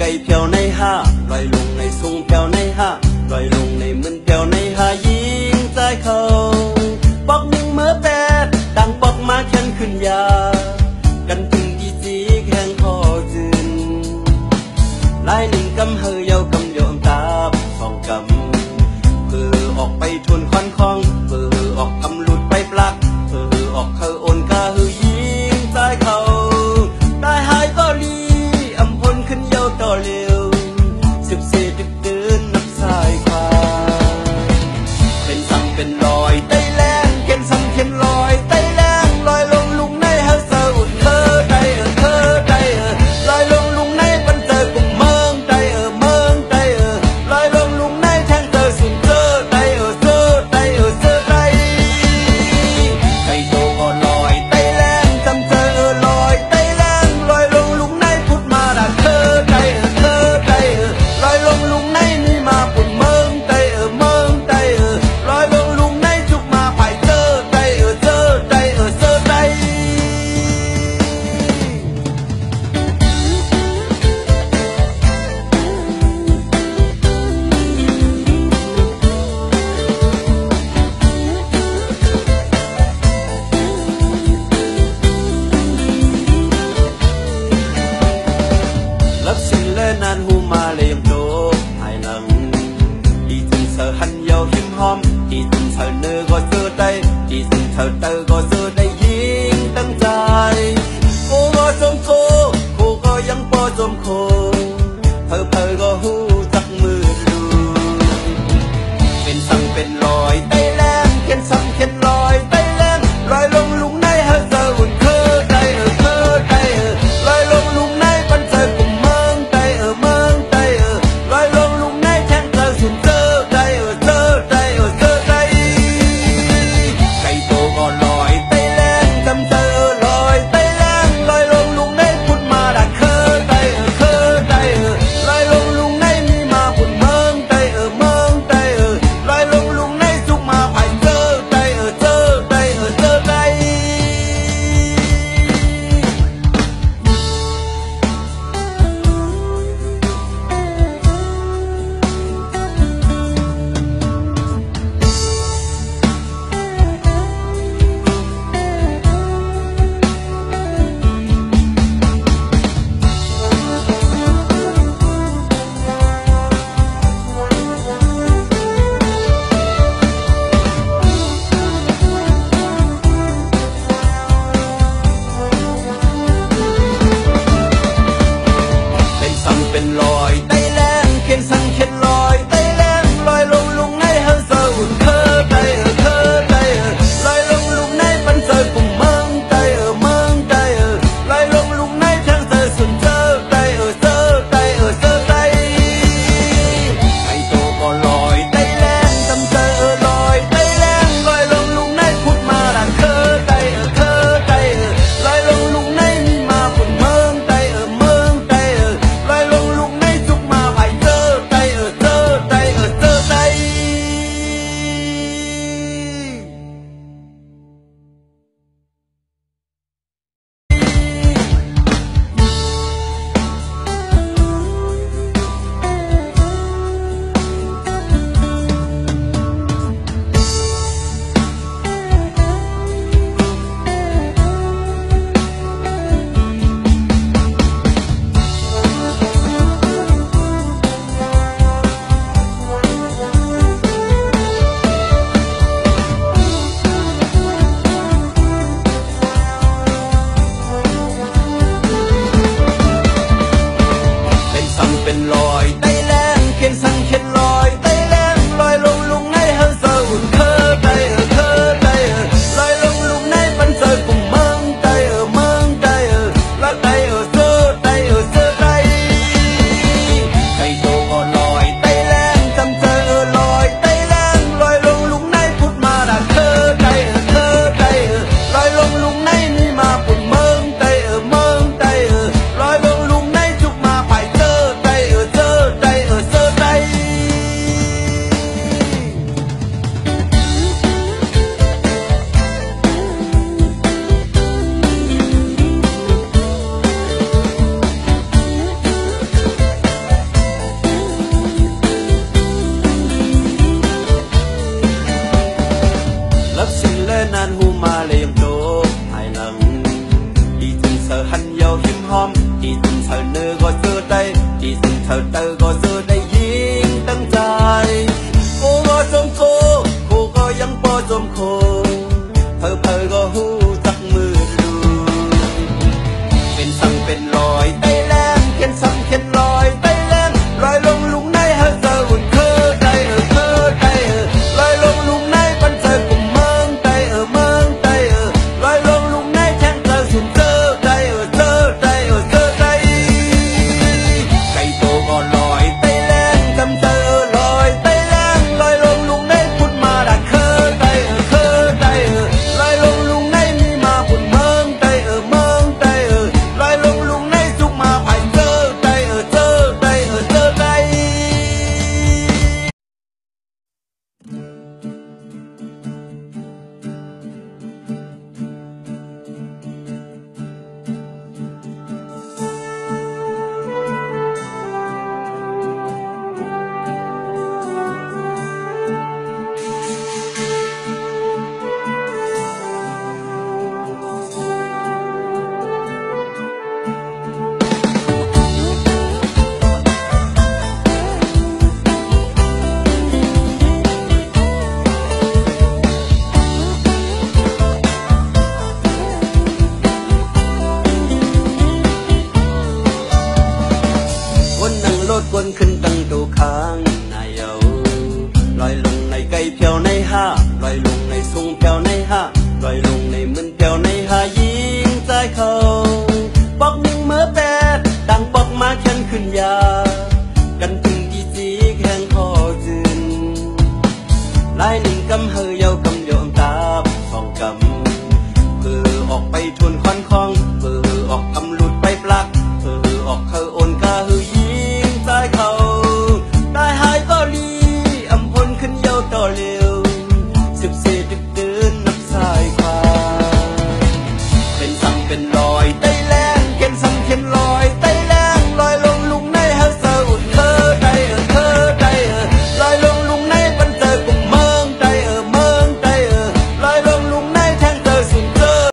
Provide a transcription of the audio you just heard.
cây phiêu này ha loài lùng này sung phiêu này ha loài lùng này mươn phiêu này haยิงใจเขาบอกหนึ่งเมื่อแปดดังบอกมาฉันขึ้นยากันถึงที่สีแข่งคอจืนลายหนึ่งกำเฮยเยากำโยมตาสองกำเพื่อออกไปทวนควันคลองเพื่อออกกำหลุดไปปลักเพื่อออกเคอโอนกาหือยิงใจเขาได้หายก็ลีอำพลขึ้นเยาต่อเร็วสิบเศษดึกเดินนับสายควาเป็นซ้ำเป็นรอยไต้แรงเข็นซ้ำเข็นรอยไต้แรงลอยลงลุงในเฮาเซออุ่นเธอได้เธอได้ลอยลงลุงในปันเจอกุ่มเมืองได้เมืองได้ลอยลงลุงในแทงเธอสุนเธอได้เธอได้เธอได้ไก่โตก็ลอยไต้แรงจำเจอลอยไต้แรงลอยลงลุงในพุดมาด่าเธอได้เธอได้ลอยลงลุงในนี่มาปุ่นเมืองได้เมืองได้ลอยลงลุงในจุกมาไผ่เธอได้เธอได้เธอได้รับสินและนานหูมาเลยยังโจภายหลังที่ถึงเธอหันเยาหิมหอมที่ถึงเธอเนื้อก็เจอได้ที่ถึงเธอเตอก็เจอได้ยิงตั้งใจโคก็จมโคก็ยังปอจมโคเพอก็หูจักมือดูเป็นสั่งเป็นรอยไต้แรงเข็นสั่งเข็นรอยไต้แรงลอยลงลุงในเฮาเจออุ่นเธอได้เธอได้ลอยลงลุงในปันเจอกุ่มเมืองได้เมืองได้ เนอก็ซื้อได้ที่สุดเธอเตอก็ซื้อได้ยิงตั้งใจโคก็สมโคโคก็ยังพอสมโคเพอก็หูจักมือดูเป็นสั่งเป็นรอยไต้แรงเขียนสั่งเขียนรอยไต้แรงรอยลงลุงในเฮเซอร์อุ่นเคอใจเคอใจรอยลงลุงในปันเจอกุ่มเมืองใจเมืองใจรอยลงลุงในแทงเจอสุนเจอใจเจอใจเจอใจไก่โตก็ลอยไต้แรงจำเจอลอยไต้แรงรอยลงลุงในพุดมาดักเคอใจเคอใจรอยลงลุงในมีมาบุญเมืองใจเมืองใจรอยลงลุงในสุกมาไผ่เจอใจเจอใจเจอใจคนนั่งรถวนขึ้นตั้งตูค้างนายเอาลอยลงในไก่เพียวในห้าลอยลงในซุงเพียวในห้าลอยลงในมึนเพียวในห้ายิงใจเขาปอกหนึ่งเมื่อแปดดังปอกมาฉันขึ้นยากันถึงที่สีแข่งคอจืนลายหนึ่งกำเฮยเยากำโยมตาสองกำเพื่อออกไปทุนควันคลองเพื่อออกกำหลุดไปปลักเพื่อออกเขาโอ